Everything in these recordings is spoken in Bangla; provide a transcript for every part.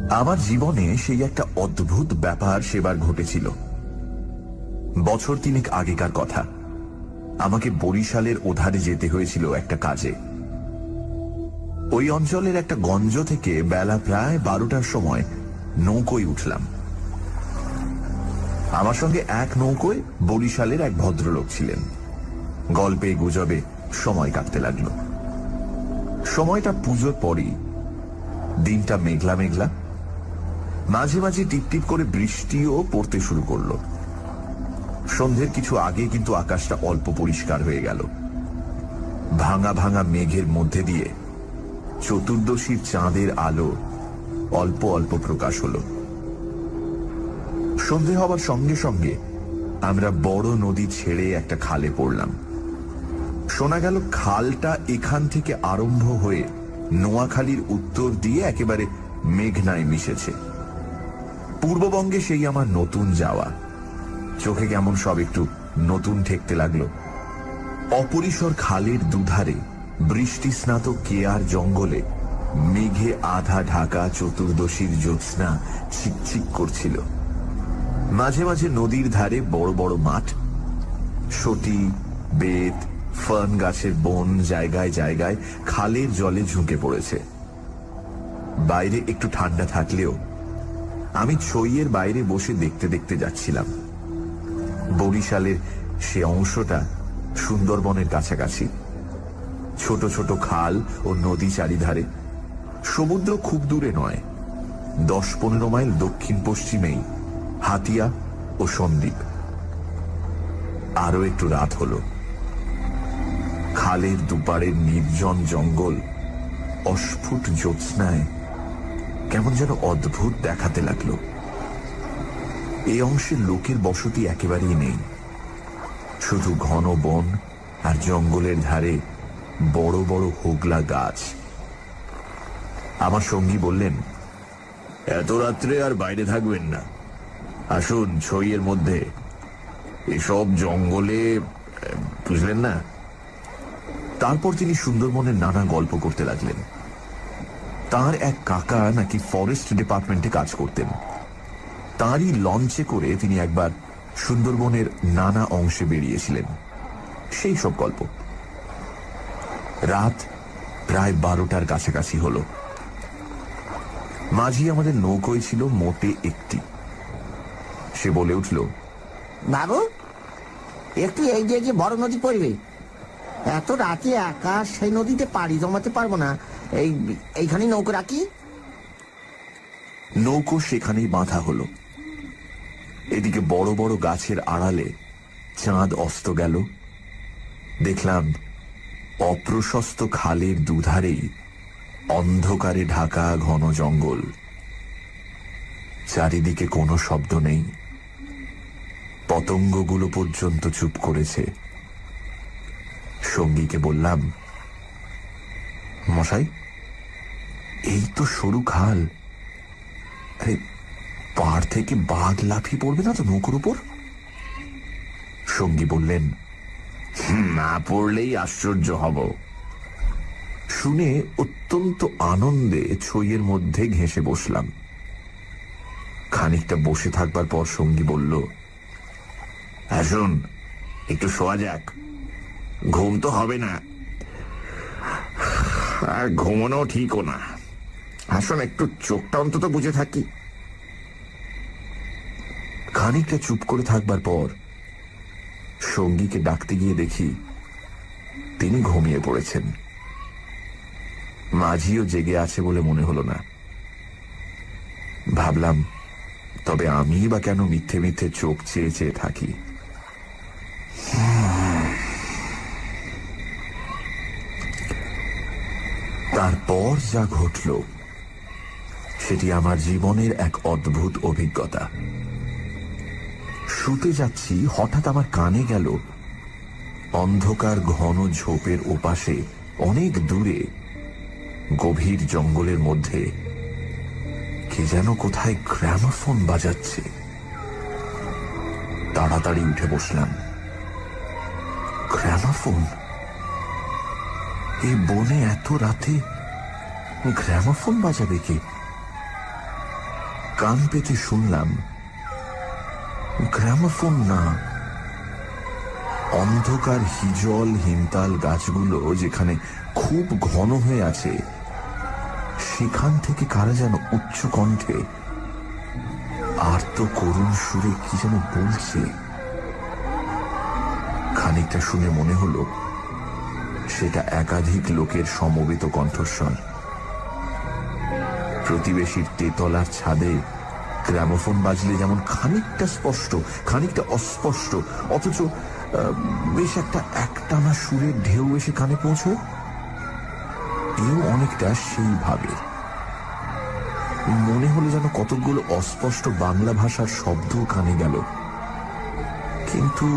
আমার জীবনে সেই একটা অদ্ভুত ব্যাপার সেবার ঘটেছিল। বছর 3 আগেকার কথা। আমাকে বরিশালের ওধারে যেতে হয়েছিল একটা কাজে। ওই অঞ্চলের একটা গঞ্জ থেকে বেলা প্রায় 12টার সময় নৌকোয় উঠলাম। আমার সঙ্গে এক নৌকোয় বরিশালের এক ভদ্রলোক ছিলেন। গল্পে গুজবে সময় কাটতে লাগলো। সময়টা পুজোর পরই। দিনটা মেঘলা মেঘলা, মাঝে মাঝে টিপটিপ করে বৃষ্টিও পড়তে শুরু করলো। সন্ধ্যের কিছু আগে কিন্তু আকাশটা অল্প পরিষ্কার হয়ে গেল। ভাঙা ভাঙা মেঘের মধ্যে দিয়ে চতুর্দশীর চাঁদের আলো অল্প অল্প প্রকাশ হলো। সন্ধে হবার সঙ্গে সঙ্গে আমরা বড় নদী ছেড়ে একটা খালে পড়লাম। শোনা গেল খালটা এখান থেকে আরম্ভ হয়ে নোয়াখালীর উত্তর দিয়ে একেবারে মেঘনায় মিশেছে। পূর্ববঙ্গে সেই আমার নতুন যাওয়া। চোখে কেমন সব একটু নতুন ঠেকতে লাগলো। অপরিসর খালের দুধারে বৃষ্টি স্নাত কেয়ার জঙ্গলে মেঘে আধা ঢাকা চতুর্দশীর জ্যোৎস্না চিকচিক করছিল। মাঝে মাঝে নদীর ধারে বড় বড় মাঠ, সটি, বেত, ফার্ন গাছের বন জায়গায় জায়গায় খালের জলে ঝুঁকে পড়েছে। বাইরে একটু ঠান্ডা থাকলেও আমি ছইয়ের বাইরে বসে দেখতে দেখতে যাচ্ছিলাম। বরিশালের সে অংশটা সুন্দরবনের কাছাকাছি। ছোট ছোট খাল ও নদী চারিধারে। সমুদ্র খুব দূরে নয়, 10-15 মাইল দক্ষিণ পশ্চিমেই হাতিয়া ও সন্দ্বীপ। আরো একটু রাত হলো। খালের দুপারের নির্জন জঙ্গল অস্ফুট জ্যোৎস্নায় কেমন যেন অদ্ভুত দেখাতে লাগলো। এই অংশের লোকের বসতি একেবারেই নেই। শুধু ঘন বন আর জঙ্গলের ধারে বড় বড় হোগলা গাছ। আমার সঙ্গী বললেন, এত রাত্রে আর বাইরে থাকবেন না, আসুন ছইয়ের মধ্যে, এসব জঙ্গলে, বুঝলেন না। তারপর তিনি সুন্দরবনের নানা গল্প করতে লাগলেন। তার এক কাকা নাকি ফরেস্ট ডিপার্টমেন্টে কাজ করতেন। তারই লঞ্চে করে তিনি একবার সুন্দরবনের নানা অংশে বেরিয়েছিলেন। সেই সব গল্প। রাত প্রায় 12টার কাছাকাছি হলো। মাঝি আমাদের নৌকোয় ছিল মোটে একটি। সে বলে উঠল, বাবু, একটু এই যে বড় নদী পড়বে, এত রাতে একা সেই নদীতে পাড়ি জমাতে পারবো না, এইখানেই নৌকো রাখি। নৌকো সেখানেই বাঁধা হলো। এদিকে বড় বড় গাছের আড়ালে চাঁদ অস্ত গেল। দেখলাম অপ্রশস্ত খালের দুধারেই অন্ধকারে ঢাকা ঘন জঙ্গল। চারিদিকে কোনো শব্দ নেই। পতঙ্গগুলো পর্যন্ত চুপ করেছে। সঙ্গীকে বললাম, মশাই, এই তো সরু খাল, আরে পাড় থেকে বাঘ লাফিয়ে পড়বে না তো নৌকোর উপর? সঙ্গী বললেন, না পড়লেই আশ্চর্য হব। শুনে অত্যন্ত আনন্দে ছইয়ের মধ্যে ঘেঁষে বসলাম। খানিকটা বসে থাকবার পর সঙ্গী বলল, আসুন একটু শোয়া যাক, ঘুম তো হবে না, আর ঘুমানো ঠিকও না, আসুন একটু চোখটা অন্তত বুঝে থাকি। খানিকটা চুপ করে থাকবার পর সঙ্গীকে ডাকতে গিয়ে দেখি তিনি ঘুমিয়ে পড়েছেন। মাঝিও জেগে আছে বলে মনে হলো না। ভাবলাম, তবে আমি বা কেন মিথ্যে মিথ্যে চোখ চেয়ে চেয়ে থাকি। তারপর যা ঘটল সেটি আমার জীবনের এক অদ্ভুত অভিজ্ঞতা। শুতে যাচ্ছি, হঠাৎ আমার কানে গেল অন্ধকার ঘন ঝোপের ওপাশে অনেক দূরে গভীর জঙ্গলের মধ্যে কে যেন কোথায় গ্রামোফোন বাজাচ্ছে। তাড়াতাড়ি উঠে বসলাম। গ্রামোফোন? এই বনে এত রাতে গ্রামোফোন বাজাবে কে? কান পেতে শুনলাম গ্রামোফোন না, অন্ধকার হিজল হিমতাল গাছগুলো যেখানে খুব ঘন হয়ে আছে সেখান থেকে কারা যেন উচ্চ কণ্ঠে আর্ত করুণ সুরে কি যেন বলছে। খানিকটা শুনে মনে হলো সেটা একাধিক লোকের সমবেত কণ্ঠস্বর। প্রতিবেশীর তেতলার ছাদে গ্রামোফোন বাজলে যেমন খানিকটা স্পষ্ট খানিকটা অস্পষ্ট অথচ বেশ একটা একটানা সুরের ঢেউ এসে কানে পৌঁছয়, এও অনেকটা সেইভাবে। মনে হলো যেন কতকগুলো অস্পষ্ট বাংলা ভাষার শব্দ কানে গেল, কিন্তু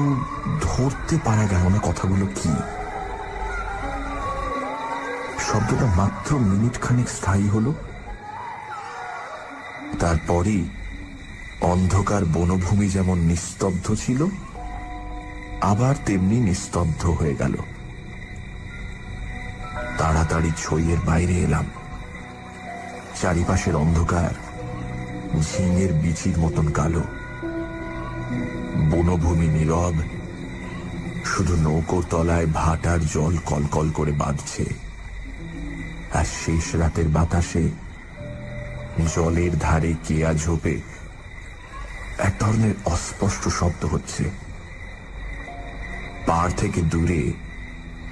ধরতে পারা গেল না কথাগুলো কি। শব্দটা মাত্র মিনিট খানিক স্থায়ী হলো, তারপরই অন্ধকার বনভূমি যেমন নিস্তব্ধ ছিল আবার তেমনি নিস্তব্ধ হয়ে গেল। তাড়াতাড়ি ছইয়ের বাইরে এলাম। চারিপাশের অন্ধকার ঝিঙের বিচির মতন কালো, বনভূমি নীরব, শুধু নৌকোর তলায় ভাটার জল কলকল করে বাঁধছে, আর শেষ রাতের বাতাসে জলের ধারে কেয়া ঝোপে এক ধরনের অস্পষ্ট শব্দ হচ্ছে। পাড় থেকে দূরে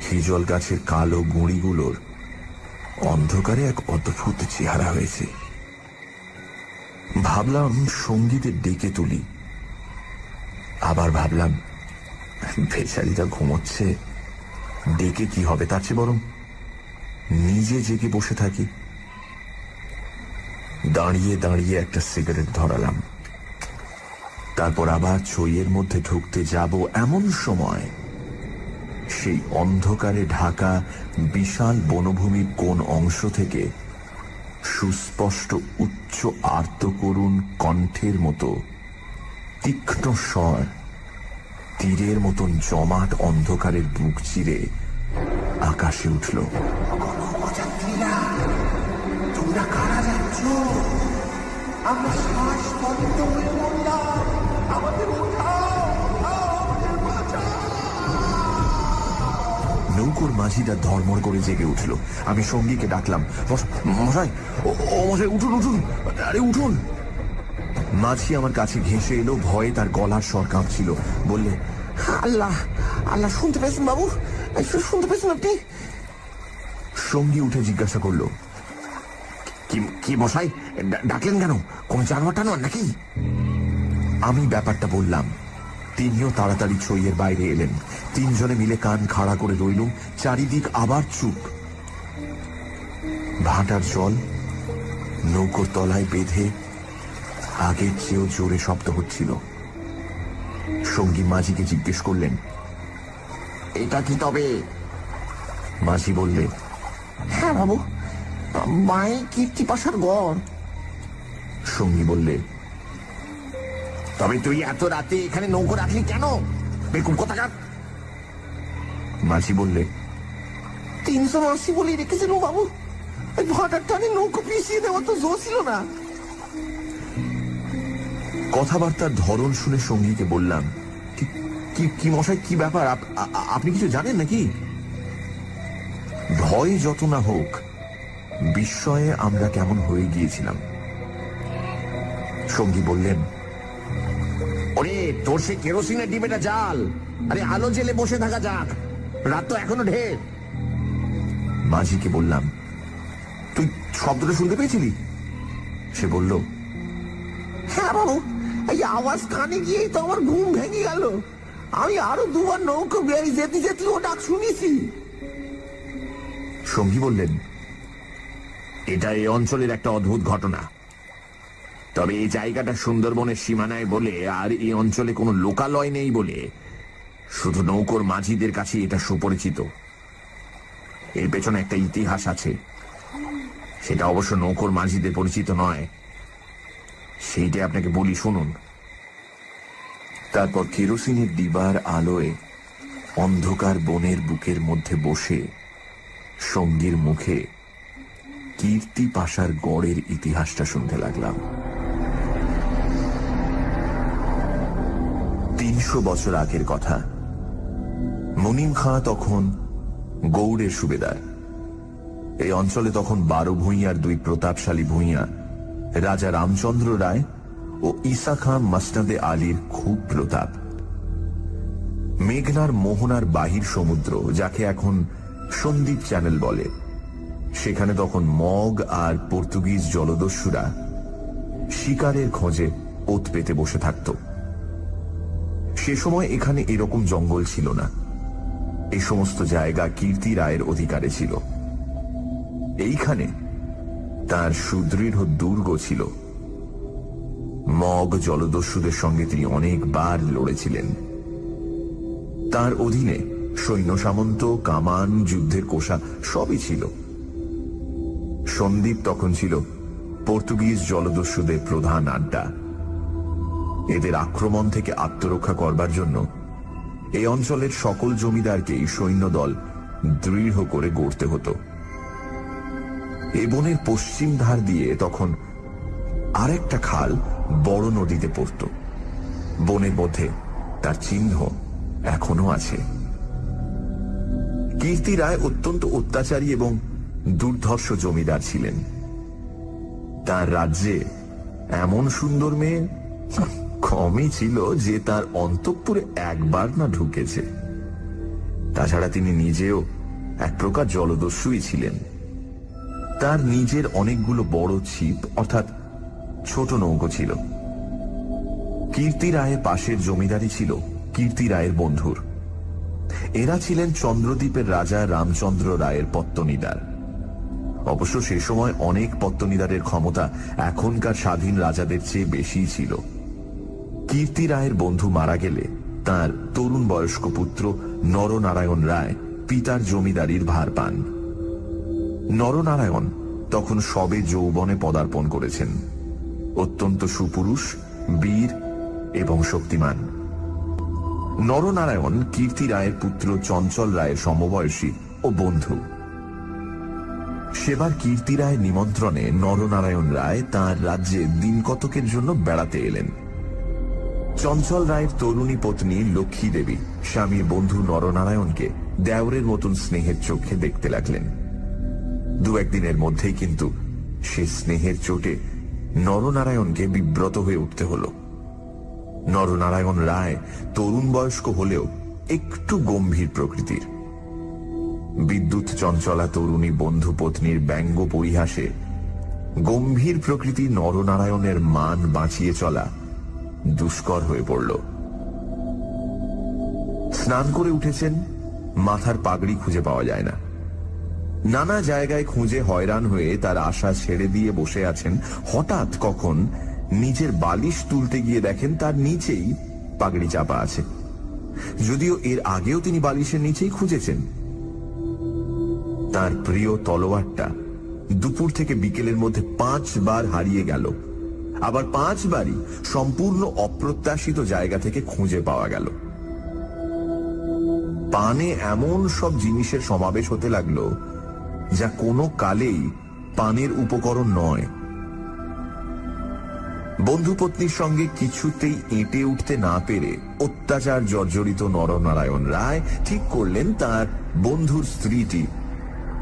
হিজল গাছের কালো গুঁড়িগুলোর অন্ধকারে এক অদ্ভুত চেহারা হয়েছে। ভাবলাম সঙ্গীদের ডেকে তুলি, আবার ভাবলাম বেচারিটা ঘুমোচ্ছে, ডেকে কি হবে, তার চেয়ে বরং নিজে জেগে বসে থাকি। দাঁড়িয়ে দাঁড়িয়ে একটা সিগারেট ধরালাম, তারপর আবার ছইয়ের মধ্যে ঢুকতে যাব এমন সময় সেই অন্ধকারে ঢাকা বিশাল বনভূমির কোন অংশ থেকে সুস্পষ্ট উচ্চ আর্ত করুণ কণ্ঠের মতো তীক্ষ্ণ স্বর তীরের মতন জমাট অন্ধকারের বুক চিরে আকাশে উঠল। তোমরা কারা যাচ্ছ? আমরা শ্বাস বন্ধ হয়ে পড়লাম, আমাদের উঠাও, আমাদের বাঁচাও। নৌকোর মাঝিটা ধর্মর করে জেগে উঠল। আমি সঙ্গীকে ডাকলাম, মশাই, ও মশাই, উঠুন উঠুন, আরে উঠুন। মাঝি আমার কাছে ঘেঁষে এলো, ভয়ে তার গলার স্বর কাঁপছিল। বললে, আল্লাহ আল্লাহ, শুনতে পেয়েছেন বাবু? শুনতে পেয়েছেন আপনি? সঙ্গী উঠে জিজ্ঞাসা করলো, কি মশাই, ডাকলেন কেন? কোন জানোয়ার টানোয়ার নাকি? আমি ব্যাপারটা বললাম। তিনিও তাড়াতাড়ি ছইয়ের বাইরে এলেন। তিনজনে মিলে কান খাড়া করে রইলুম। চারিদিক আবার চুপ। ভাটার জল নৌকোর তলায় বেঁধে আগের চেয়েও জোরে শব্দ হচ্ছিল। সঙ্গী মাঝিকে জিজ্ঞেস করলেন, এটা কি তবে? মাঝি বললে, হ্যাঁ বাবু, মাই কীর্তিপাশার গড়। সঙ্গী বললে, তবে তুই এত রাতে এখানে নৌকো রাখলি কেন? বেকুব কোথাকার! মাঝি বললে, 380 বলেই রেখেছিল বাবু। ওই ভাটার টানে নৌকো পিছিয়ে দেওয়া তো জো ছিল না। কথাবার্তার ধরন শুনে সঙ্গীকে বললাম, কি মশাই, কি ব্যাপার? আপনি কিছু জানেন নাকি? ভয় যত না হোক, বিস্ময়ে আমরা কেমন হয়ে গিয়েছিলাম। সঙ্গী বললেন, ওরে, তোর সে কেরোসিনের ডিবেটা জাল। আরে আলো জেলে বসে থাকা যাক, রাত তো এখনো ঢের। মাঝিকে বললাম, তুই শব্দটা শুনতে পেয়েছিলি? সে বলল, হ্যাঁ বাবু, এই আওয়াজ কানে গিয়েই তো আমার ঘুম ভেঙে গেল। আমি আরো দুবার নৌকো বেরিয়ে যেতে যেতে ও ডাক শুনেছি। সঙ্গী বললেন, এটা এই অঞ্চলের একটা অদ্ভুত ঘটনা। তবে এই জায়গাটা সুন্দরবনের সীমানায় বলে আর এই অঞ্চলে কোনো লোকালয় নেই বলে শুধু নৌকোর মাঝিদের কাছে এটা সুপরিচিত। এর পেছনে একটা ইতিহাস আছে, সেটা অবশ্য নৌকোর মাঝিদের পরিচিত নয়। সেইটা আপনাকে বলি, শুনুন। তারপর কেরোসিনের ডিবার আলোয় অন্ধকার বনের বুকের মধ্যে বসে সঙ্গীর মুখে কীর্তি পাশার গড়ের ইতিহাসটা শুনতে লাগলাম। 300 বছর আগের কথা। মুনিম খাঁ তখন গৌড়ের সুবেদার। এই অঞ্চলে তখন 12 ভূঁইয়ার 2 প্রতাপশালী ভূঁইয়া, রাজা রামচন্দ্র রায় ও ঈসা খাঁ মসনদে আলীর খুব প্রতাপ। মেঘনার মোহনার বাহির সমুদ্র, যাকে এখন সন্দ্বীপ চ্যানেল বলে, সেখানে তখন মগ আর পর্তুগিজ জলদস্যুরা শিকারের খোঁজে ওত পেতে বসে থাকত। সে সময় এখানে এরকম জঙ্গল ছিল না। এই সমস্ত জায়গা কীর্তি রায়ের অধিকারে ছিল। এইখানে তার সুদৃঢ় দুর্গ ছিল। মগ জলদস্যুদের সঙ্গে তিনি অনেকবার লড়েছিলেন। তার অধীনে সৈন্য সামন্ত, কামান, যুদ্ধের কোষা সবই ছিল। সন্দ্বীপ তখন ছিল পর্তুগিজ জলদস্যুদের প্রধান আড্ডা। এদের আক্রমণ থেকে আত্মরক্ষা করবার জন্য এই অঞ্চলের সকল জমিদারকেই সৈন্যদল দৃঢ় করে গড়তে হতো। এ বনের পশ্চিম ধার দিয়ে তখন আরেকটা খাল বড় নদীতে পড়ত। বনের মধ্যে তার চিহ্ন এখনো আছে। কীর্তি রায় অত্যন্ত অত্যাচারী এবং দুর্ধর্ষ জমিদার ছিলেন। তার রাজ্যে এমন সুন্দর মেয়ে কমই ছিল যে তার অন্তঃপুরে একবার না ঢুকেছে। তাছাড়া তিনি নিজেও এক প্রকার জলদস্যুই ছিলেন। তার নিজের অনেকগুলো বড় ছিপ অর্থাৎ ছোট নৌকো ছিল। কীর্তি রায়ের পাশের জমিদারি ছিল কীর্তি রায়ের বন্ধুর। এরা ছিলেন চন্দ্রদ্বীপের রাজা রামচন্দ্র রায়ের পত্তনিদার। অবশ্য সে সময় অনেক পত্তনিদারের ক্ষমতা এখনকার স্বাধীন রাজাদের চেয়ে বেশি ছিল। কীর্তি রায়ের বন্ধু মারা গেলে তার তরুণ বয়স্ক পুত্র নরনারায়ণ রায় পিতার জমিদারির ভার পান। নরনারায়ণ তখন সবে যৌবনে পদার্পণ করেছেন। অত্যন্ত সুপুরুষ, বীর এবং শক্তিমান। নরনারায়ণ কীর্তি রায়ের পুত্র চঞ্চল রায়ের সমবয়সী ও বন্ধু। সেবার কীর্তি রায়ের নিমন্ত্রণে নরনারায়ণ রায় তাঁর রাজ্যে দিন কতকের জন্য বেড়াতে এলেন। চঞ্চল রায়ের তরুণী পত্নী লক্ষ্মী দেবী স্বামীর বন্ধু নরনারায়ণকে দেওরের মতন স্নেহের চোখে দেখতে লাগলেন। 2-1 দিনের মধ্যেই কিন্তু সে স্নেহের চোটে নরনারায়ণকে বিব্রত হয়ে উঠতে হল। নরনারায়ণ রায় তরুণ বয়স্ক হলেও একটু গম্ভীর প্রকৃতির। বিদ্যুৎ চঞ্চলা তরুণী বন্ধু পত্নীর ব্যঙ্গ পরিহাসে গম্ভীর প্রকৃতি নরনারায়ণের মান বাঁচিয়ে চলা দুষ্কর হয়ে পড়ল। স্নান করে উঠেছেন, মাথার পাগড়ি খুঁজে পাওয়া যায় না। নানা জায়গায় খুঁজে হয়রান হয়ে তার আশা ছেড়ে দিয়ে বসে আছেন। হঠাৎ কখন নিজের বালিশ তুলতে গিয়ে দেখেন তার নিচেই পাগড়ি চাপা আছে, যদিও এর আগেও তিনি বালিশের নিচেই খুঁজেছেন। তার প্রিয় তলোয়ারটা দুপুর থেকে বিকেলের মধ্যে 5 বার হারিয়ে গেল। আবার 5 বারই সম্পূর্ণ অপ্রত্যাশিত জায়গা থেকে খুঁজে পাওয়া গেল। পানে এমন সব জিনিসের সমাবেশ হতে লাগলো যা কোনো কালেই পানের উপকরণ নয়। বন্ধু পত্নীর সঙ্গে কিছুতেই এঁটে উঠতে না পেরে অত্যাচার জর্জরিত নরনারায়ণ রায় ঠিক করলেন তার বন্ধুর স্ত্রীটি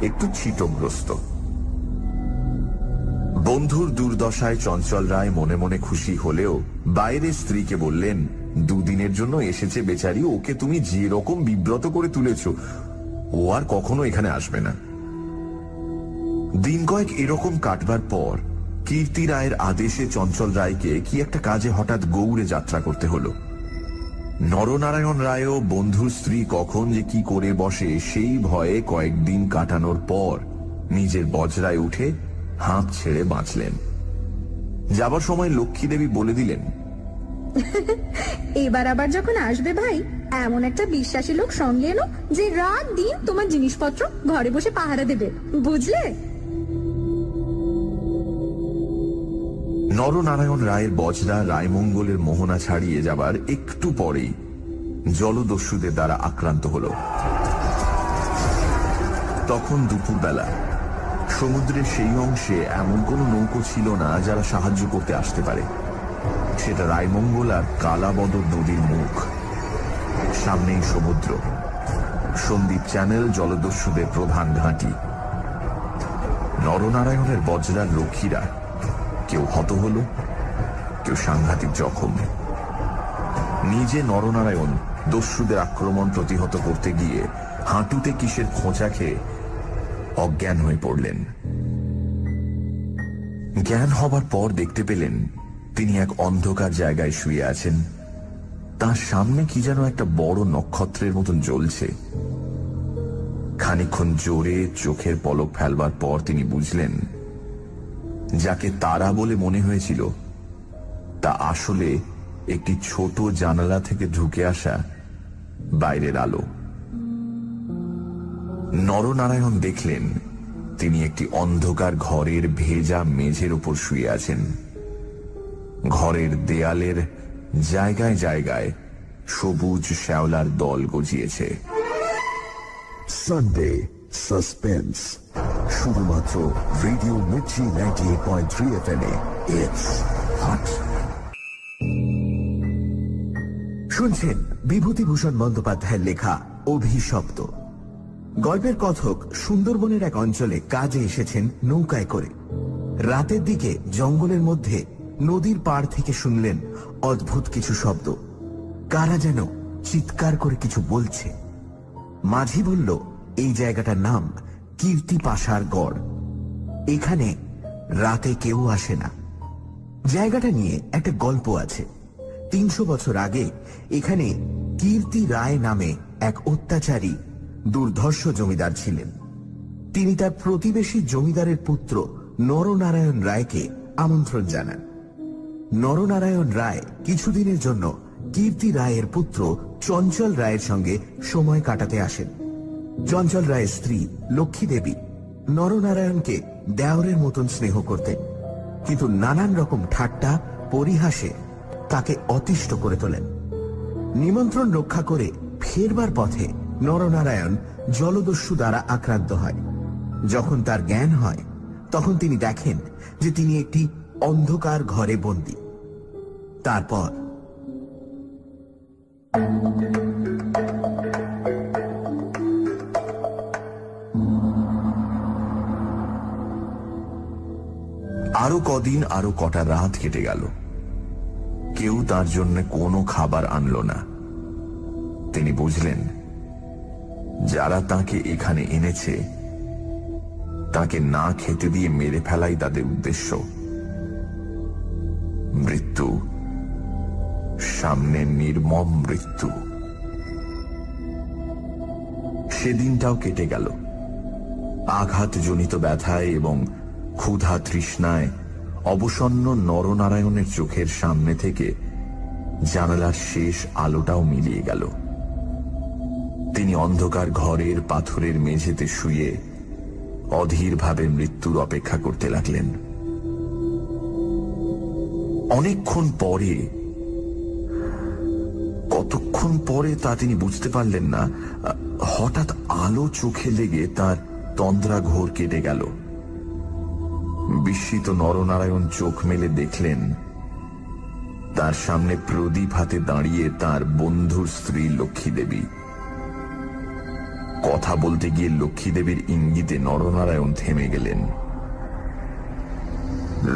একটু ছিটগ্রস্ত। বন্ধুর দুর্দশায় চঞ্চল রায় মনে মনে খুশি হলেও বাইরে স্ত্রীকে বললেন, 2 দিনের জন্য এসেছে বেচারি, ওকে তুমি যে রকম বিব্রত করে তুলেছ ও আর কখনো এখানে আসবে না। দিন কয়েক এরকম কাটবার পর কীর্তি রায়ের আদেশে চঞ্চল রায়কে কি একটা কাজে হঠাৎ গৌড়ে যাত্রা করতে হলো। নরনারায়ণ রায়ও বন্ধুর স্ত্রী কখন যে কি করে বসে সেই ভয়ে কয়েকদিন কাটানোর পর নিজের বজরায় উঠে হাঁপ ছেড়ে বাঁচলেন। যাবার সময় লক্ষ্মী দেবী বলে দিলেন, এবার আবার যখন আসবে ভাই, এমন একটা বিশ্বাসী লোক সঙ্গে এনো যে রাত দিন তোমার জিনিসপত্র ঘরে বসে পাহারা দেবে, বুঝলে? নরনারায়ণ রায়ের বজরা রায়মঙ্গলের মোহনা ছাড়িয়ে যাবার একটু পরেই জলদস্যুদের দ্বারা আক্রান্ত হল। তখন দুপুরবেলা সমুদ্রের সেই অংশে এমন কোন নৌকো ছিল না যারা সাহায্য করতে আসতে পারে। সেটা রায়মঙ্গল আর কালাবদর নদীর মুখ। সামনেই সমুদ্র। সন্দ্বীপ চ্যানেল জলদস্যুদের প্রধান ঘাঁটি। নরনারায়ণের বজ্রার রক্ষীরা কেউ হত হল, কেউ সাংঘাতিক জখম। নিজে নরনারায়ণ দস্যুদের আক্রমণ প্রতিহত করতে গিয়ে হাঁটুতে কিসের খোঁচা খেয়ে অজ্ঞান হয়ে পড়লেন। জ্ঞান হবার পর দেখতে পেলেন তিনি এক অন্ধকার জায়গায় শুয়ে আছেন। তার সামনে কি যেন একটা বড় নক্ষত্রের মতন জ্বলছে। খানিকক্ষণ জোরে চোখের পলক ফেলবার পর তিনি বুঝলেন যাকে তারা বলে মনে হয়েছিল তা আসলে একটি ছোট জানালা থেকে ঢুকে আসা বাইরের আলো। নরনারায়ণ দেখলেন তিনি একটি অন্ধকার ঘরের ভেজা মেঝের উপর শুয়ে আছেন। ঘরের দেয়ালের জায়গায় জায়গায় সবুজ শ্যাওলার দল গজিয়েছে। সানডে সাসপেন্স, শুধুমাত্র radio Mirchi 98.3 FM A. It's hot. শুনছেন বিভূতিভূষণ বন্দ্যোপাধ্যায়ের লেখা অভিশপ্ত। গল্পের কথক সুন্দরবনের এক অঞ্চলে কাজে এসেছেন নৌকায় করে। রাতের দিকে জঙ্গলের মধ্যে নদীর পাড় থেকে শুনলেন অদ্ভুত কিছু শব্দ। কারা যেন চিৎকার করে কিছু বলছে। মাঝি বলল এই জায়গাটার নাম কীর্তি পাশার গড়। এখানে রাতে কেউ আসে না। জায়গাটা নিয়ে একটা গল্প আছে। 300 বছর আগে এখানে কীর্তি রায় নামে এক অত্যাচারী দুর্ধর্ষ জমিদার ছিলেন। তিনি তার প্রতিবেশী জমিদারের পুত্র নরনারায়ণ রায়কে আমন্ত্রণ জানান। নরনারায়ণ রায় কিছুদিনের জন্য কীর্তি রায়ের পুত্র চঞ্চল রায়ের সঙ্গে সময় কাটাতে আসেন। চঞ্চল রায়ের স্ত্রী লক্ষ্মী দেবী নরনারায়ণকে দেওরের মতন স্নেহ করতেন, কিন্তু নানান রকম ঠাট্টা পরিহাসে তাকে অতিষ্ঠ করে তোলেন। নিমন্ত্রণ রক্ষা করে ফেরবার পথে নরনারায়ণ জলদস্যু দ্বারা আক্রান্ত হয়। যখন তার জ্ঞান হয় তখন তিনি দেখেন যে তিনি একটি অন্ধকার ঘরে বন্দী। তারপর আরো কদিন, আরো কটা রাত কেটে গেল। কেউ তার জন্য কোনো খাবার আনলো না। তিনি বুঝলেন যারা তাকে এখানে এনেছে তাকে না খেতে দিয়ে মেরে ফেলাই তাদের উদ্দেশ্য। মৃত্যু, সামনে নির্মম মৃত্যু। সেদিনটাও কেটে গেল। আঘাতজনিত ব্যথায় এবং ক্ষুধা তৃষ্ণায় অবসন্ন নরনারায়ণের চোখের সামনে থেকে জানালার শেষ আলোটাও মিলিয়ে গেল। তিনি অন্ধকার ঘরের পাথরের মেঝেতে শুয়ে অধীরভাবে মৃত্যুর অপেক্ষা করতে লাগলেন। অনেকক্ষণ পরে, কতক্ষণ পরে তা তিনি বুঝতে পারলেন না, হঠাৎ আলো চোখে লেগে তার তন্দ্রা ঘোর কেটে গেল। বিস্মিত নরনারায়ণ চোখ মেলে দেখলেন তার সামনে প্রদীপ হাতে দাঁড়িয়ে তার বন্ধুর স্ত্রী লক্ষ্মী দেবী। কথা বলতে গিয়ে লক্ষ্মী দেবীর ইঙ্গিতে নরনারায়ণ থেমে গেলেন।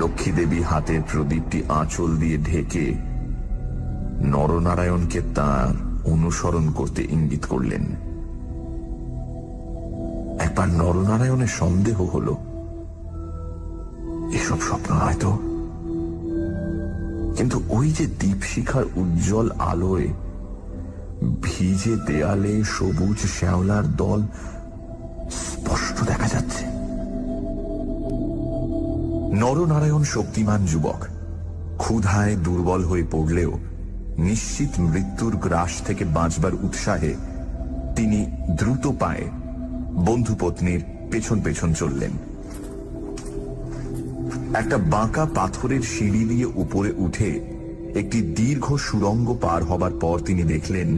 লক্ষ্মী দেবী হাতের প্রদীপটি আঁচল দিয়ে ঢেকে নরনারায়ণকে তার অনুসরণ করতে ইঙ্গিত করলেন। একবার নরনারায়ণের সন্দেহ হল এসব স্বপ্ন নয় তো, কিন্তু ওই যে দীপশিখার উজ্জ্বল আলোয় ভিজে দেয়ালে সবুজ শ্যাওলার দল স্পষ্ট দেখা যাচ্ছে। নরনারায়ণ শক্তিমান যুবক, ক্ষুধায় দুর্বল হয়ে পড়লেও নিশ্চিত মৃত্যুর গ্রাস থেকে বাঁচবার উৎসাহে তিনি দ্রুত পায়ে বন্ধুপত্নীর পেছন পেছন চললেন। একটা বাঁকা পাথরের সিঁড়ি দিয়ে উপরে উঠে একটি দীর্ঘ সুড়ঙ্গ পার হবার পর তিনি দেখলেন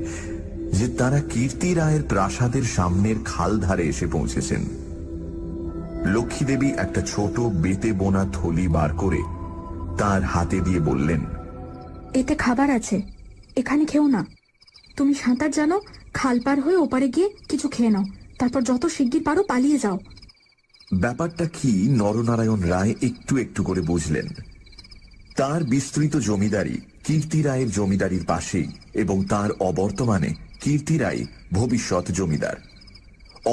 যে তারা কীর্তি রায়ের প্রাসাদের সামনের খাল ধারে এসে পৌঁছেছেন। লক্ষ্মী দেবী একটা ছোট বেতে বোনা থলি বার করে তার হাতে দিয়ে বললেন, এতে খাবার আছে, এখানে খেও না। তুমি সাঁতার জানো, খাল পার হয়ে ওপারে গিয়ে কিছু খেয়ে নাও, তারপর যত শিগগির পারো পালিয়ে যাও। ব্যাপারটা কি নরনারায়ণ রায় একটু একটু করে বুঝলেন। তার বিস্তৃত জমিদারি কীর্তি রায়ের জমিদারির পাশেই, এবং তার অবর্তমানে কীর্তি রায় ভবিষ্যৎ জমিদার।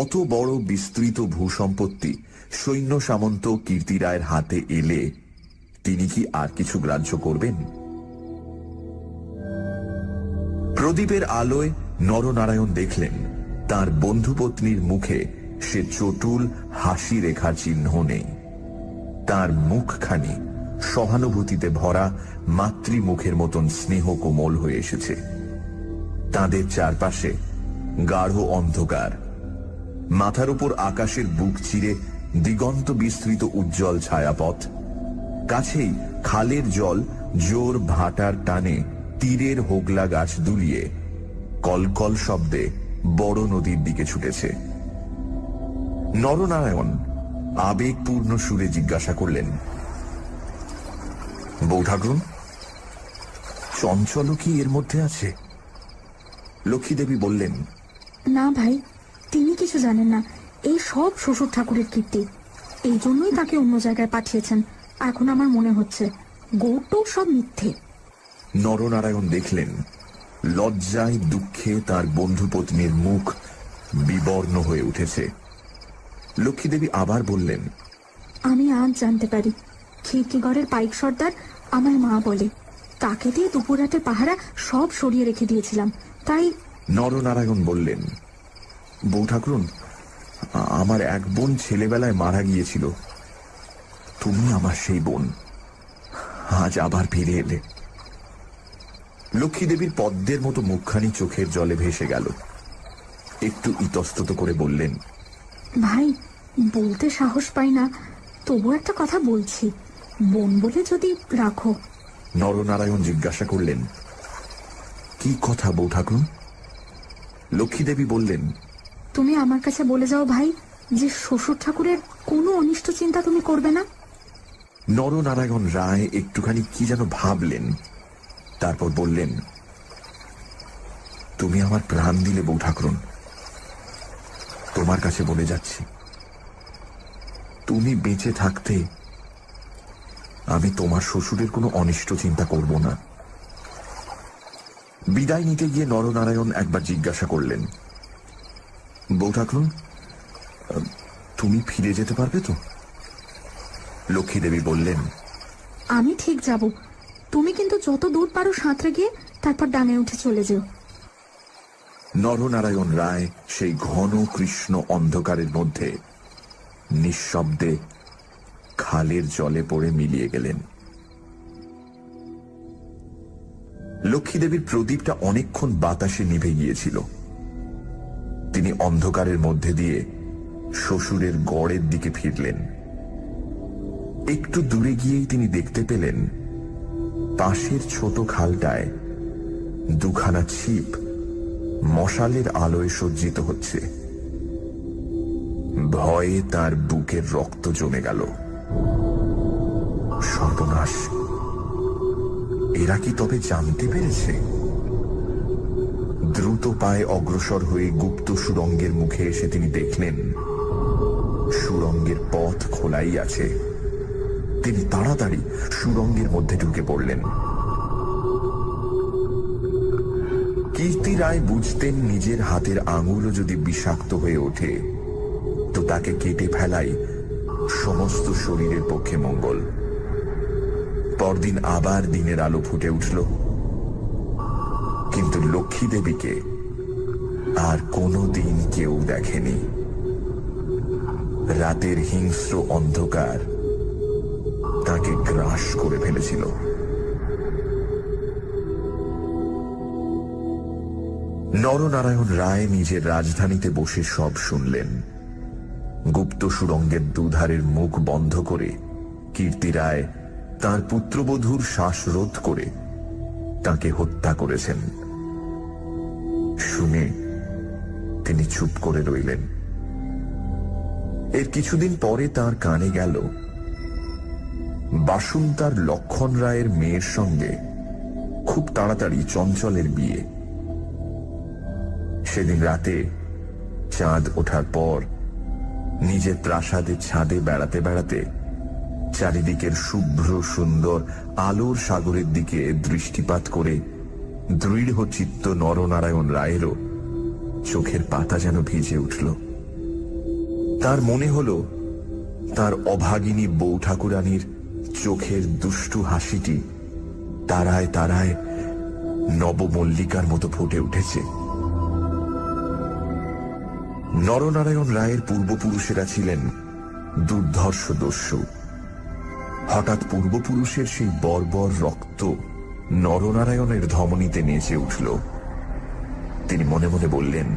অত বড় বিস্তৃত ভূসম্পত্তি সৈন্য সামন্ত কীর্তি রায়ের হাতে এলে তিনি কি আর কিছু গ্রাহ্য করবেন? প্রদীপের আলোয় নরনারায়ণ দেখলেন তার বন্ধুপত্নীর মুখে সে চটুল হাসি রেখার চিহ্ন নেই। তার মুখখানি সহানুভূতিতে ভরা মাতৃমুখের মতন স্নেহ কোমল হয়ে এসেছে। তাদের চারপাশে গাঢ় অন্ধকার, মাথার উপর আকাশের বুক চিরে দিগন্ত বিস্তৃত উজ্জ্বল ছায়াপথ, কাছেই খালের জল জোর ভাটার টানে তীরের হোগলা গাছ দুলিয়ে কলকল শব্দে বড় নদীর দিকে ছুটেছে। নরনারায়ণ আবেগপূর্ণ সুরে জিজ্ঞাসা করলেন, বৌঠাকুরুন, চঞ্চল কি এর মধ্যে আছে? লক্ষ্মীদেবী বললেন, না ভাই, তিনি কিছু জানেন না। এই সব শ্বশুর ঠাকুরের কীর্তি, এই জন্যই তাকে অন্য জায়গায় পাঠিয়েছেন। এখন আমার মনে হচ্ছে গোটো সব মিথ্যে। নরনারায়ণ দেখলেন লজ্জায় দুঃখে তার বন্ধুপত্নীর মুখ বিবর্ণ হয়ে উঠেছে। লক্ষ্মীদেবী আবার বললেন, আমি আজ জানতে পারি খিড়কিগড়ের পাইক সর্দার আমায় মা বলে। তাকে দিয়ে দুপুররাতের পাহারা সব সরিয়ে রেখে দিয়েছিলাম, তাই। নরনারায়ণ বললেন, বৌঠাকুরুন, আমার এক বোন ছেলেবেলায় মারা গিয়েছিল। তুমি আমার সেই বোন, আজ আবার ফিরে এলে। লক্ষ্মীদেবীর পদ্মের মতো মুখখানি চোখের জলে ভেসে গেল। একটু ইতস্তত করে বললেন, ভাই, বলতে সাহস পাই না, তবু একটা কথা বলছি, বোন বলে যদি রাখো। নরনারায়ণ জিজ্ঞাসা করলেন, কি কথা বৌঠাকুরুন? লক্ষ্মীদেবী বললেন, তুমি আমার কাছে বলে যাও ভাই যে শ্বশুর ঠাকুরের কোনো অনিষ্ট চিন্তা তুমি করবে না। নরনারায়ণ রায় একটুখানি কি যেন ভাবলেন, তারপর বললেন, তুমি আমার প্রাণ দিলে বৌঠাকুরুন, তোমার কাছে বলে যাচ্ছি, তুমি বেঁচে থাকতে আমি তোমার শ্বশুরের কোনো অনিষ্ট চিন্তা করব না। বিদায় নিতে গিয়ে নরনারায়ণ একবার জিজ্ঞাসা করলেন, বৌঠাকুরুন, তুমি ফিরে যেতে পারবে তো? লক্ষ্মীদেবী বললেন, আমি ঠিক যাব, তুমি কিন্তু যত দূর পারো সাঁতরে গিয়ে তারপর ডাঙে উঠে চলে যেও। নরনারায়ণ রায় সেই ঘন কৃষ্ণ অন্ধকারের মধ্যে নিঃশব্দে খালের জলে পড়ে মিলিয়ে গেলেন। লক্ষ্মীদেবীর প্রদীপটা অনেকক্ষণ বাতাসে নিভে গিয়েছিল। তিনি অন্ধকারের মধ্যে দিয়ে শ্বশুরের গড়ের দিকে ফিরলেন। একটু দূরে গিয়েই তিনি দেখতে পেলেন পাশের ছোট খালটায় দুখানা ছিপ মশালের আলোয় সজ্জিত হচ্ছে। ভয়ে তার বুকের রক্ত জমে গেল। সর্বনাশ! এরা কি তবে জানতে পেরেছে? দ্রুত পায়ে অগ্রসর হয়ে গুপ্ত সুড়ঙ্গের মুখে এসে তিনি দেখলেন সুড়ঙ্গের পথ খোলাই আছে। তিনি তাড়াতাড়ি সুড়ঙ্গের মধ্যে ঢুকে পড়লেন। কীর্তি রায় বুঝতেন নিজের হাতের আঙুলও যদি বিষাক্ত হয়ে ওঠে তো তাকে কেটে ফেলাই সমস্ত শরীরের পক্ষে মঙ্গল। পরদিন আবার দিনের আলো ফুটে উঠল, কিন্তু লক্ষ্মী দেবীকে আর কোনো দিন কেউ দেখেনি। রাতের হিংস্র অন্ধকার তাকে গ্রাস করে ফেলেছিল। নরনারায়ণ রায় নিজের রাজধানীতে বসে সব শুনলেন। গুপ্ত সুড়ঙ্গের দুধারের মুখ বন্ধ করে কীর্তি রায় তাঁর পুত্রবধূর শ্বাসরোধ করে তাকে হত্যা করেছেন। শুনে তিনি চুপ করে রইলেন। এর কিছুদিন পরে তার কানে গেল বাসুন্তার লক্ষণ রায়ের মেয়ের সঙ্গে খুব তাড়াতাড়ি চঞ্চলের বিয়ে। সেদিন রাতে চাঁদ ওঠার পর নিজের প্রাসাদের ছাদে বেড়াতে বেড়াতে চারিদিকের শুভ্র সুন্দর আলোর সাগরের দিকে দৃষ্টিপাত করে দৃঢ় চিত্ত নরনারায়ণ রায়েরও চোখের পাতা যেন ভিজে উঠল। তার মনে হল তার অভাগিনী বউ ঠাকুরানীর চোখের দুষ্টু হাসিটি তারায় তারায় নবমল্লিকার মতো ফুটে উঠেছে। নরনারায়ণ রায়ের পূর্বপুরুষেরা ছিলেন দুর্ধর্ষ দস্যু। হঠাৎ পূর্বপুরুষের সেই বর্বর রক্ত নরনারায়ণের ধমনীতে নেচে উঠল। তিনি মনে মনে বললেন,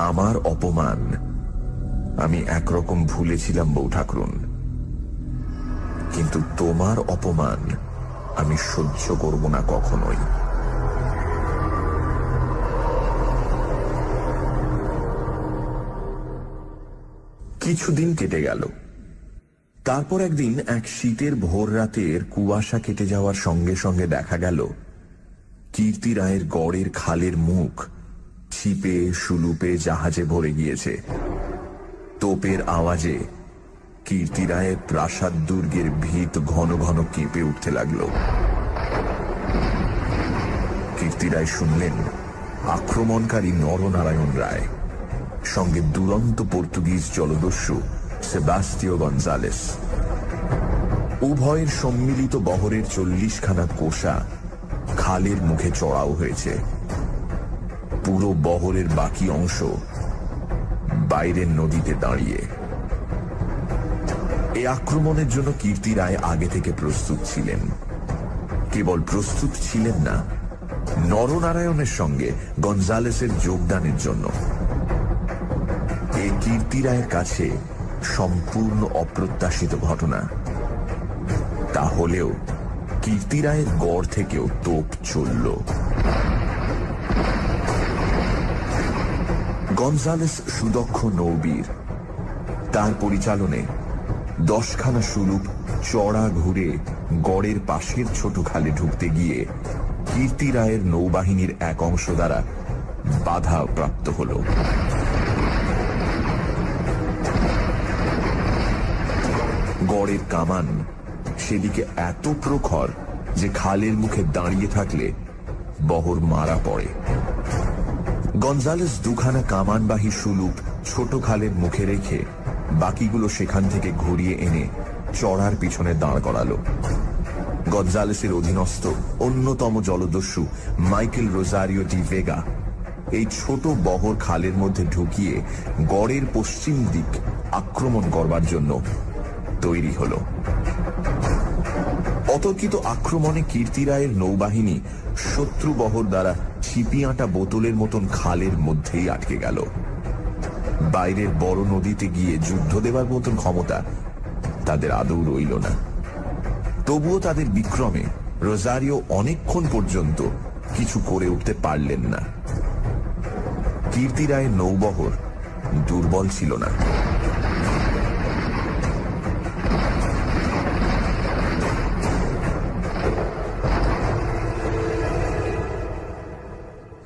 আমার অপমান আমি একরকম ভুলেছিলাম বউ ঠাকুরুন, কিন্তু তোমার অপমান আমি সহ্য করব না কখনোই। কিছুদিন কেটে গেল। তারপর একদিন এক শীতের ভোর রাতের কুয়াশা কেটে যাওয়ার সঙ্গে সঙ্গে দেখা গেল কীর্তি রায়ের গড়ের খালের মুখ ছিপে সুলুপে জাহাজে ভরে গিয়েছে। তোপের আওয়াজে কীর্তি রায়ের প্রাসাদ দুর্গের ভিত ঘন ঘন কেঁপে উঠতে লাগল। কীর্তি রায় শুনলেন আক্রমণকারী নরনারায়ণ রায়, সঙ্গে দুরন্ত পর্তুগিজ জলদস্যু সেবাস্টিও গঞ্জালেস। উভয়ের সম্মিলিত বহরের 40খানা কোষা খালের মুখে চড়াও হয়েছে। পুরো বহরের বাকি অংশ বাইরের নদীতে দাঁড়িয়ে। এই আক্রমণের জন্য কীর্তি রায় আগে থেকে প্রস্তুত ছিলেন। কেবল প্রস্তুত ছিলেন না, নরনারায়ণের সঙ্গে গঞ্জালেসের যোগদানের জন্য। এই কীর্তি রায়ের কাছে সম্পূর্ণ অপ্রত্যাশিত ঘটনা। তাহলেও কীর্তি রায়ের গড় থেকেও তোপ চলল। গঞ্জালেস সুদক্ষ নৌবীর। তার পরিচালনে 10খানা সুলুপ চড়া ঘুরে গড়ের পাশের ছোট খালে ঢুকতে গিয়ে কীর্তি রায়ের নৌবাহিনীর এক অংশ দ্বারা বাধা প্রাপ্ত হল। গড়ের কামান সেদিকে এত প্রখর যে খালের মুখে দাঁড়িয়ে থাকলে বহর মারা পড়ে। গঞ্জালেস 2খানা কামানবাহী সুলুপ ছোট খালের মুখে রেখে বাকিগুলো সেখান থেকে ঘুরিয়ে এনে চড়ার পিছনে দাঁড় করালো। গঞ্জালেসের অধীনস্থ অন্যতম জলদস্যু মাইকেল রোজারিও ডি ভেগা এই ছোট বহর খালের মধ্যে ঢুকিয়ে গড়ের পশ্চিম দিক আক্রমণ করবার জন্য তৈরি হল। অতর্কিত আক্রমণে কীর্তি রায়ের নৌবাহিনী শত্রু বহর দ্বারা ছিপিয়াঁটা বোতলের মতন খালের মধ্যেই আটকে গেল। বাইরের বড় নদীতে গিয়ে যুদ্ধ দেবার মতন ক্ষমতা তাদের আদৌ রইল না। তবুও তাদের বিক্রমে রোজারিও অনেকক্ষণ পর্যন্ত কিছু করে উঠতে পারলেন না। কীর্তি রায়ের নৌবহর দুর্বল ছিল না।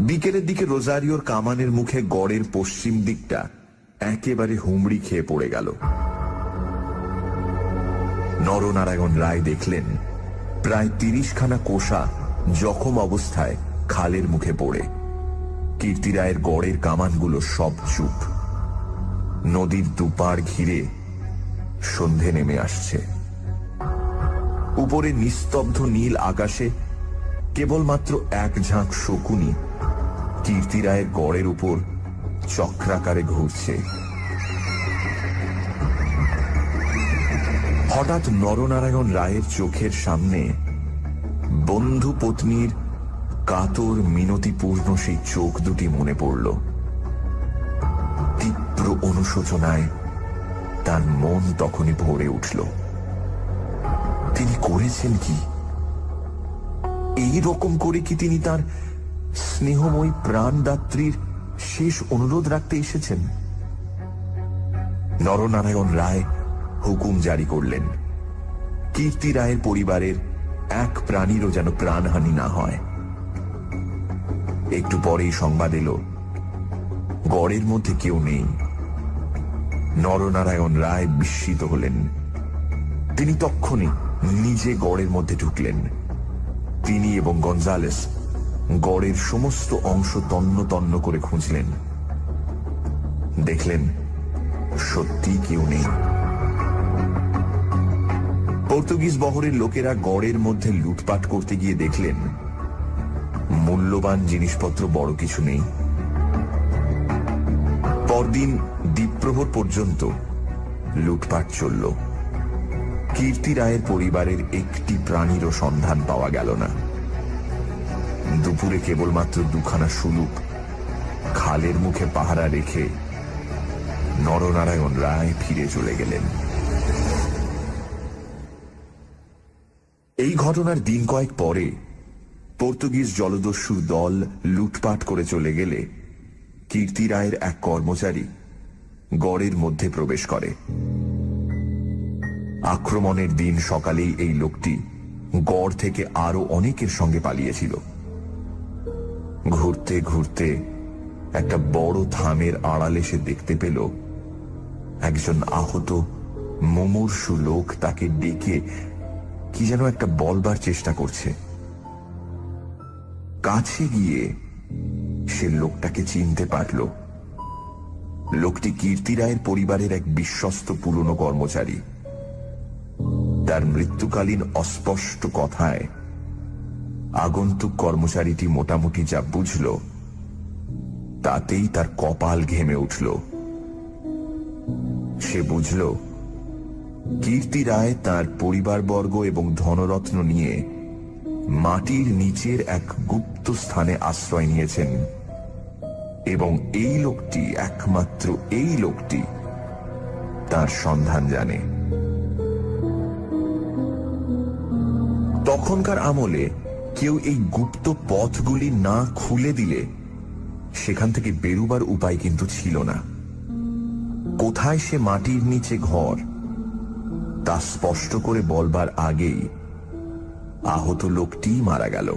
বিকেলের দিকে রোজারিওর কামানের মুখে গড়ের পশ্চিম দিকটা একেবারে হুমড়ি খেয়ে পড়ে গেল। নরনারায়ণ রায় দেখলেন প্রায় 30খানা কোষা জখম অবস্থায় খালের মুখে পড়ে। কীর্তি রায়ের গড়ের কামানগুলো সব চুপ। নদীর দুপাড় ঘিরে সন্ধে নেমে আসছে। উপরে নিস্তব্ধ নীল আকাশে কেবলমাত্র এক ঝাঁক শকুনি কীর্তি রায়ের গড়ের উপর চক্রাকারে ঘুরছে। হঠাৎ নরনারায়ণ রায়ের চোখের সামনে বন্ধু পত্নীর কাতর মিনতিপূর্ণ সেই চোখ দুটি মনে পড়ল। তীব্র অনুশোচনায় তার মন তখনই ভরে উঠল। তিনি করেছেন কি? এই রকম করে কি তিনি তার স্নেহময়ী প্রাণদাত্রীর শেষ অনুরোধ রাখতে এসেছেন? নরনারায়ণ রায় হুকুম জারি করলেন, কীর্তি রায়ের পরিবারের এক প্রাণীরও যেন প্রাণহানি না হয়। একটু পরেই সংবাদ এলো, গড়ের মধ্যে কেউ নেই। নরনারায়ণ রায় বিস্মিত হলেন। তিনি তক্ষুনি নিজে গড়ের মধ্যে ঢুকলেন। তিনি এবং গঞ্জালেস গড়ের সমস্ত অংশ তন্ন তন্ন করে খুঁজলেন। দেখলেন সত্যি কেউ নেই। পর্তুগিজ বহরের লোকেরা গড়ের মধ্যে লুটপাট করতে গিয়ে দেখলেন মূল্যবান জিনিসপত্র বড় কিছু নেই। পরদিন দ্বীপ্রহর পর্যন্ত লুটপাট চলল। কীর্তি রায়ের পরিবারের একটি প্রাণীরও সন্ধান পাওয়া গেল না। দুপুরে কেবলমাত্র দুখানা সুলুক খালের মুখে পাহারা রেখে নরনারায়ণ রায় ফিরে চলে গেলেন। এই ঘটনার দিন কয়েক পরে পর্তুগিজ জলদস্যুর দল লুটপাট করে চলে গেলে কীর্তি রায়ের এক কর্মচারী গড়ের মধ্যে প্রবেশ করে। আক্রমণের দিন সকালেই এই লোকটি গড় থেকে আরো অনেকের সঙ্গে পালিয়েছিল। ঘুরতে ঘুরতে একটা বড় থামের আড়ালে সে দেখতে পেল একজন আহত মুমূর্ষু লোক তাকে ডেকে কি যেন একটা বলবার চেষ্টা করছে। কাছে গিয়ে সে লোকটাকে চিনতে পারল। লোকটি কীর্তি রায়ের পরিবারের এক বিশ্বস্ত পুরনো কর্মচারী। তার মৃত্যুকালীন অস্পষ্ট কথায় আগন্তুক কর্মচারীটি মোটামুটি যা বুঝল তাতেই তার কপাল ঘেমে উঠল। সে বুঝল কীর্তি রায় তার পরিবারবর্গ এবং ধনরত্ন নিয়ে মাটির নিচের এক গুপ্ত স্থানে আশ্রয় নিয়েছেন এবং এই লোকটি, একমাত্র এই লোকটি তার সন্ধান জানে। তখনকার আমলে কেউ এই গুপ্ত পথগুলি না খুলে দিলে সেখান থেকে বেরুবার উপায় কিন্তু ছিল না। কোথায় সে মাটির নিচে ঘর তা স্পষ্ট করে বলবার আগেই আহত লোকটি মারা গেল।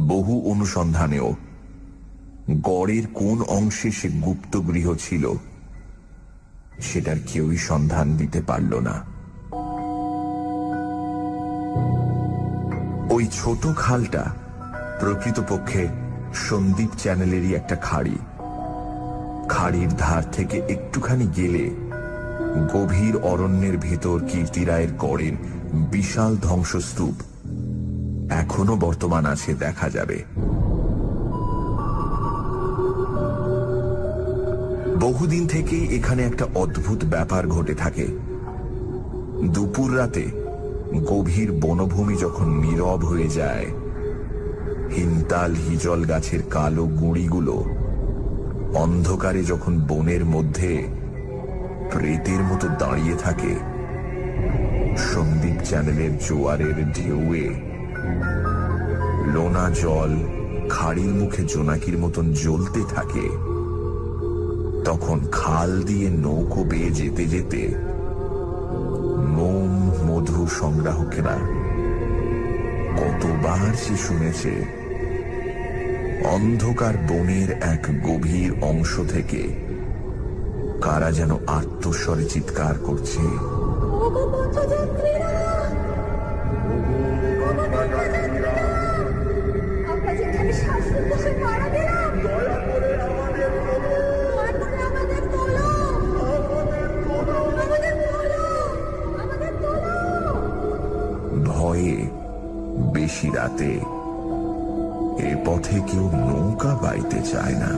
বহু অনুসন্ধানেও গড়ের কোন অংশে সে গুপ্ত গৃহ ছিল সেটার কেউই সন্ধান দিতে পারল না। ওই ছোট খালটা প্রকৃতপক্ষে সন্দীপ চ্যানেলেরই একটা খাড়ি। খাড়ির ধার থেকে একটুখানি গেলে গভীর অরণ্যের ভেতর কীর্তি রায়ের গড়ের বিশাল ধ্বংসস্তূপ এখনো বর্তমান আছে, দেখা যাবে। বহুদিন থেকেই এখানে একটা অদ্ভুত ব্যাপার ঘটে থাকে। দুপুর রাতে গভীর বনভূমি যখন নীরব হয়ে যায়, হিনতাল হিজল গাছের কালো গুঁড়িগুলো অন্ধকারে যখন বনের মধ্যে প্রেতের মতো দাঁড়িয়ে থাকে, সন্দীপ চ্যানেলের জোয়ারের ঢেউয়ে লোনা জল খাড়ির মুখে জোনাকির মতন জ্বলতে থাকে, তখন খাল দিয়ে নৌকো বেয়ে যেতে যেতে মোম মধু সংগ্রাহকেরা কতবার সে শুনেছে অন্ধকার বনের এক গভীর অংশ থেকে কারা যেন আত্মস্বরে চিৎকার করছে, ভয়ে বেশি রাতে এ পথে কেউ নৌকা বাইতে চায় না।